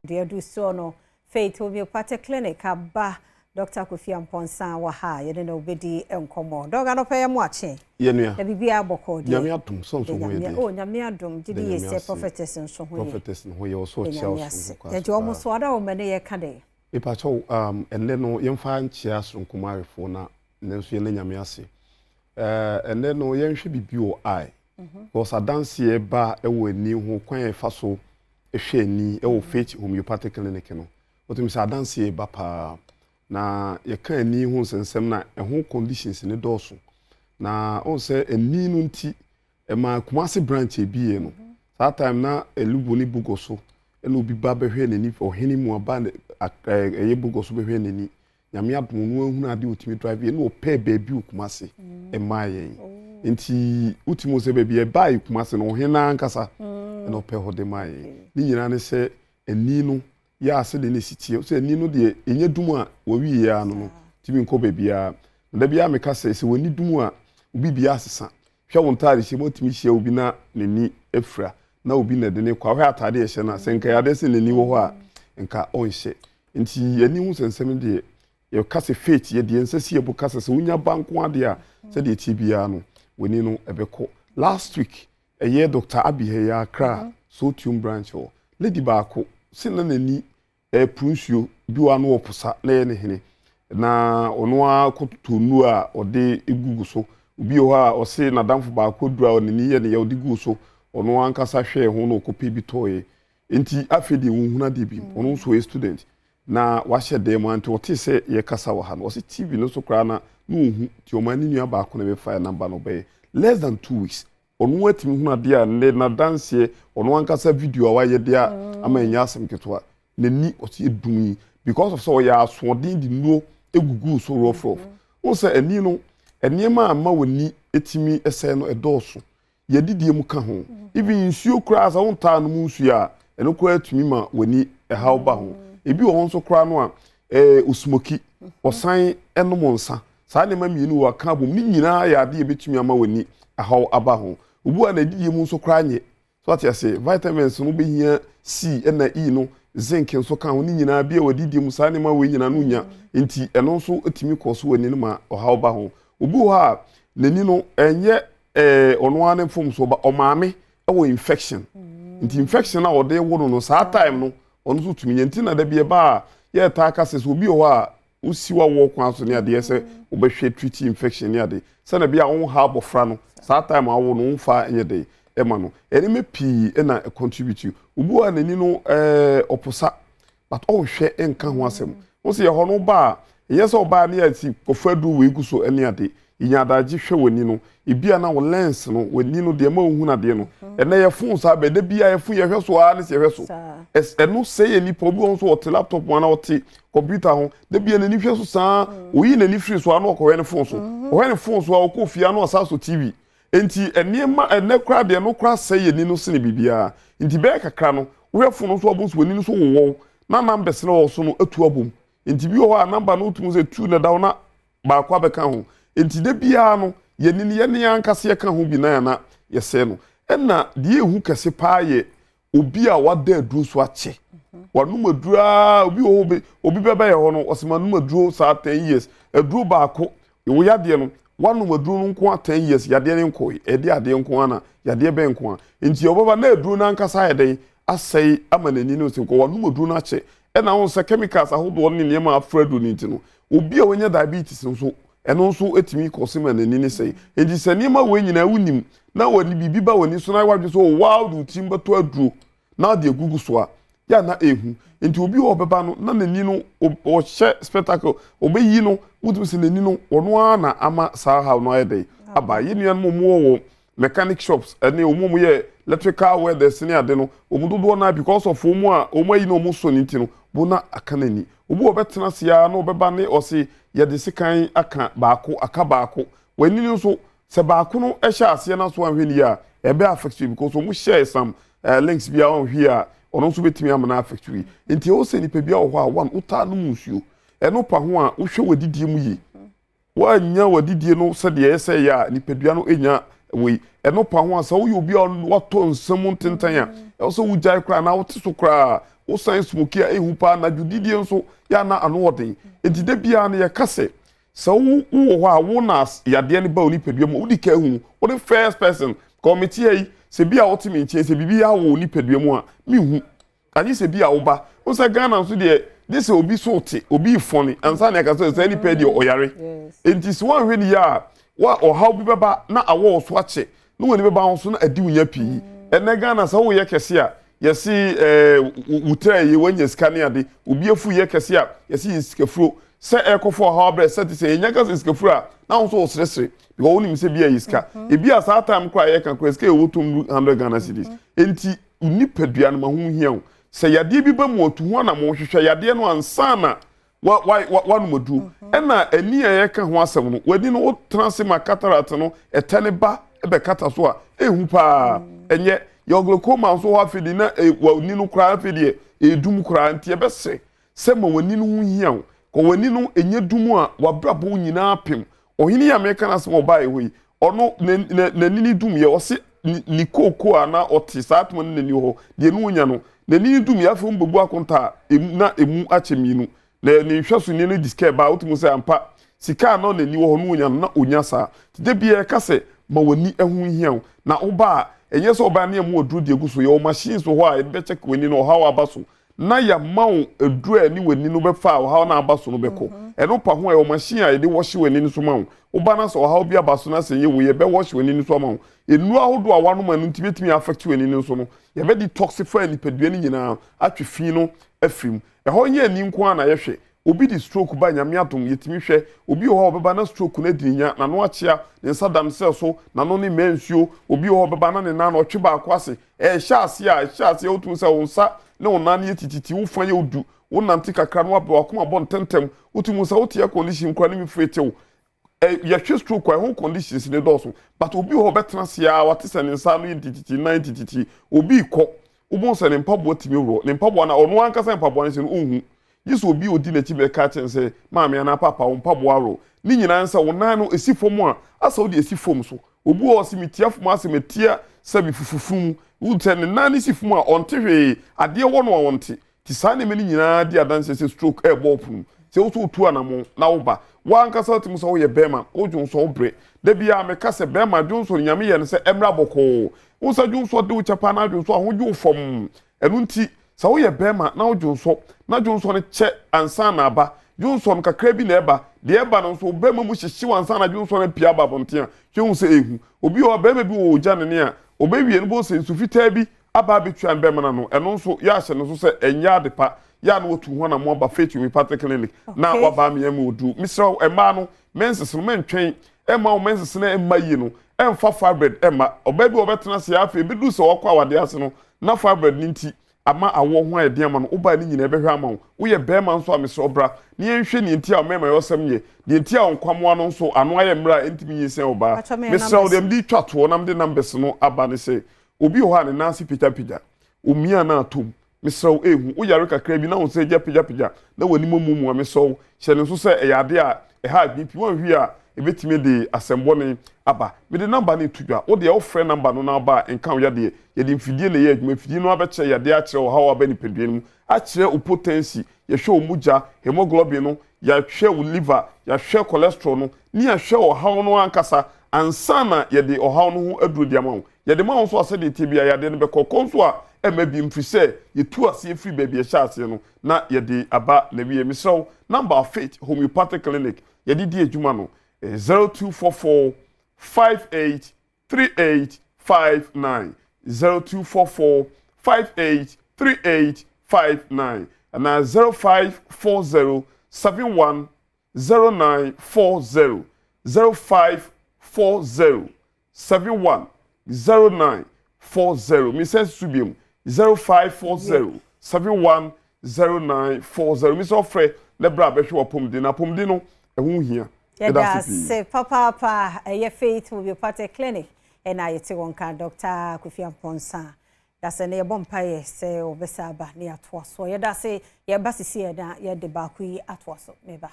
Dear do so no Faith Homeopathic Clinic aba Dr. Kofi Amponsan wa ha ye no bedi enkomo dog no pay watching ye nua e bibia boko de nyame atom so ho ye oh nyame adom gidi ye say prophetess nso ho ye prophetess no ho ye so chia so ko ye omo so ada o mane ye ka de e pa cho enne no yemfa nchia so nkomarefo na nenso ye nyame ase enne no yenhwe bibi o ai because adanse e ba e wo ani ho kwan e fa so ehwe ani e wo Faith Homeopathic Clinic no otum sa adanse e ba pa na ye kan ani ho sensem na ho conditions ne doso na on say ani no nti e ma Kumasi branch e bie no that time na elubo ni bugoso e no bi ba behwe nani oheni mu aba e bugoso behwe nani nyame adom no ahunu ade otimi drive e no pe baby Kumasi e maye nti utimo se baby e bai Kumasi no ohena ankasa e no pe hode maye ni nyina ne se ani no ya ase de ne sitie so ani no de enye dum a wo wi ya no timi nko bebia da bia me ka se woni dum a obi bia asesa hwe won tare hye motimi hye obi na neni efra na obi na de ne kwa hwe atade hye na se nka ya de se neni wo ho a nka onhye nti ani hu sensem de ye ka se Faith ye de nsesi ye bu ka se wonya banko ade a se de ti bia no woni no ebeko last week eye Dr. Abi ya kra so tum branch ho lady baako sina nani prunsuo bi wa no oposa na ye ne hene na ono a kotonu a ode egugu so obi o ha o se na damfo ba kodura o nani ye ne ye ode gugu so ono ankasa hwe ho no kopi bi toye enti afedi hunhuna de bi ono so a student na wa hye dem anti o te se ye kasa wa ha no o se TV no so kra na no hu ti o mani nua ba ko na be fire number no be less than 2 weeks onu atimi huna de a na dance onu ankasa video a waye de a ama nya asem ketwa nani o se edumi because of so ya asodin di no egugu so rough o se ani no eniema ama woni etimi ese no edoso ye didie mu ka ho even nsuo kura asa wonta no mu nsuo a eno kura atumi ma woni ehaw ba ho ebi wo nso kura no a osmoki osan enom nsa saa ne ma mienu wa ka bom ni nyina ya de ebetumi ama woni ehaw aba ho obu a na didie mu nso kura nye so ati ase vitamins no behia C na E no zinc nso ka ho ni nyina bia wadidie mu saa ne ma we nyina no nya nti eno nso etimi koso wani no ma ohaw ba ho obu ha nani no enye ono ane fom so ba omame ewo infection nti infection na ode wo no saa time no ono so tumi nti na da bia ba ye ta ka se so obi ho a usiwa wo kwa so ne ade se obehwe treat infection ne ade se na bia won ha bofra no saa time awo no mfa enye de ema no eni me pi na contribute obu a nani no oposa but o hwe enka ho asem wo se ye ho no ba yes oba ne ati kofadu we guso eni ade inyadaji hwe woni no ibia na wo lens no woni no de ma ohu na de no ene ye fon sa be de bia ye fu ye hwe so a ne se hwe so eno se ye ni po bi won so o laptop wana o te computer ho de bia na ni hwe so sa oyi na ni free so ana ko hwe ne fon so o hwe ne fon so a o ko fia na o sa so TV enti eniema ene kra de no kra se ye ni no se ne bibia enti be kakra no wo hwe fon so obun so woni no so wo na numbers na wo so no atu abom enti bi ho a number no tumu se 2 na daw na ba kwa be kan ho enti de bia no ye ni ye ne ankase ye kan ho bi na na ye se no enna de ehu kase pa ye obi a wada aduro so ache wanu madura obi beba ye ho no osema nu maduro sa 10 years aduro ba ko wo yade no wanu maduro no nko 10 years yade ne nko e de ade nko ana yade be nko enti obaba na aduro na ankasa ye den asai amanani no se ko wanu maduro na ache enna won se chemicals ahodo ne ne ma afredo ni ti no obi a wonya diabetes nso eno nso etimi kosema nani ne sei edi sani ma we nyina wunim na wani bibi ba wani so na wadwe so wow du timba to aduro na de gugu so a ya na ehu enti obi wo beba no na nani no o hye spectacle obeyi no wudu se nani no ono na ama saa ha no ayedai aba ye nuan mo wo mechanic shops ene omumu ye electrical welders ne ade no omudodo na because of omu a omayi no omu so nti no bo na akanani obi wo betena sia na obeba ne osi ye de sikan aka baako aka baako wani nso se baako no ehya ase na so anhwani a ebe affect you because omu share some links bia on here ono nso betimi amana affect you nti o se ni pe bia wo ho a one uta no musuo eno pa ho a wo hwe wadidie mu yi wanya wadidie no se de ese ya ni pedua no enya we eno pa ho asa wo obi wato nsam ntentan a also wo jai kra na wo so kra wo san smoke a ehu pa na judidie nso ya na ano woden enti de bia na ye kase so wo ho a wo na yade ne ba oni padua mu wo di ka hu wo the first person committee yi se bia wo timi nche se bibia wo oni padua mu a mi hu ani se bia wo ba wo sa Ghana nso de this obi so te obi funny ansa na ka so se ni pedi oyare enti so wan hwe ni ya wa o how bi beba na awo so ache no woni beba ho so na adi wunya pi ene Ghana sa wo ye kese a yesi utra ye wanya skane ade obi afu ye kese a yesi skafuro se ekofo how bre se se enya ka skafuro a na ho so osresre because woni mi se bia yiska e bia sa time kwa ye kan kwa ska e wotum 100 Ghana cedis enti uni padua no ma ho hia se yade bi ba mu otu ho na mo hwehwe yade no ansa na wa no modu ena ani ye ka ho asem no wadi no transe ma cataract no etane ba ebe kata so a ehu pa enye your glaucoma so ha fidi na wani no kra fidi edum kra ntie be se ma wani no hu hia ko wani no enye dum a wabrabo nyina apem ohini ya meka na se ba ehoyi ono na nini dum ye ose ni koko ana oti satmo ne ni ho de no nya no na nini dum ya fo mbebu akonta na emu acheminu na ni hwaso ni no diske ba otumu se ampa sika na ni wo ho no nya na onya sa de bia ka se ma wani ehu hia na oba enye so oba na emu oduru de guso ye o machines ho a be check wani no how abaso na ya mawo eduru ani wani no be fa how na abaso no be ko eno pa ho e o machine a de wash wani no so mawo oba na so how bia abaso na se ye wo ye be wash wani no so mawo enu ahodo a wanu manu tibetimi affect wani no so no ye be detoxify ni padua ni nyina atwe fi no afim ho nye ni nko na yehwe obi di stroke ba nyame atom yetimi hwe obi ho beba na stroke na dinya na no achia ne sadam se so na no ne mensuo obi ho beba na ne na no twe ba akwase hyase otum se wonsa ne wona ne tititi wo fa ye odu wo nante kakra no aba wakoma bon tentem otum se wotie condition kwa ne mi fretew yehwe stroke ho conditions ne doso but obi ho betena sia wate se ne nsa no tititi 90 obi ko ubon se ne mpabo timi wro ne mpabo na ono ankasa mpabo ne se no unhu yiso obi odi na tibe ka chen se maame na papa wo mpabo aro ni nyina nsa wo nan no esi fom a asa wo de esi fom so obi o simitia fom asa metia sabi fufufum wo te ne nan esi fom a onte hwe ade wo no wonte ti sa ne meni nyina di adanse se stroke e bo pum se wo so tu anamo na wo ba wa ankasa tim so wo ye bema wo dwon so bre da bia me ka se bema dwon so nyame ye ne se emra boko wo sa dwon so de wo chapa na dwon so a ho dwon fom enu nti sa wo ye bema na wo dwon so na Johnson ne che ansa na aba Johnson kakra bi na eba de eba no so bema mu hyehye ansa na Johnson ne pia ba bontia hwe se ehu obi o bema bi wo gya ne a obewie no bo se sufita bi aba betwa bema na no eno so ya hye no so se enya adepa ya na wotu ho na mo ba faith Homeopathic clinic na waba me am odu misra ema no menses no mentwen ema o menses na ema yi no emfa fibroid ema oba bi obetena se afa bi du se wokwa wade ase no na fibroid ninti ama awo ho ede ama no oba ni nyina ebehwe ama wo ye bema nso amese obra ni enhwe ni enti a mema yosem ye ni enti a nkwamo ano nso ano aye mra entimi yesen oba mesra wo dem di twato nam de numbers no aba ne se obi ho ane nansi pija omia na atom mesra wo ehu wo yare kakra bi na wo se je pija na wani momumu amese wo hye ne nso se eyade a ha bp won hwi a ebetime de asembo ne aba me de number ne tudwa wo de wo frɛ number no na aba enkan ya de ye de mfidie ne ye adwuma mfidie no abɛkyɛ ya de akyerɛ wo hawa ba ni pedue no akyerɛ wo potency ye hwɛ wo mugya hemoglobin no ya hwɛ wo liver ya hwɛ cholesterol no ni ya hwɛ wo hawo no ankasa ansana ye de ohaw no ho aduro de ama wo ye de ma wo so ase de tebia ya de ne bɛkɔ so a ema bi mfisɛ ye tu ase free baby ye hyɛ ase no na ye de aba na wie misrɛw number of faith Homeopathic clinic ye de di adwuma no 0244 583859 0244 583859 and 0540 710940 0540 710940 Mrs. Subium 0540 710940 Mr. Ofre lebra behwe opomdi na pomdi no ehun hia se papa ye faith Homeopathic clinic and I yete wonka Dr. Kofi Amponsa da se ne bompa ye se obesa ba ne atwa so ye da se ye basisi ye da ye de ba ku yi atwa so meba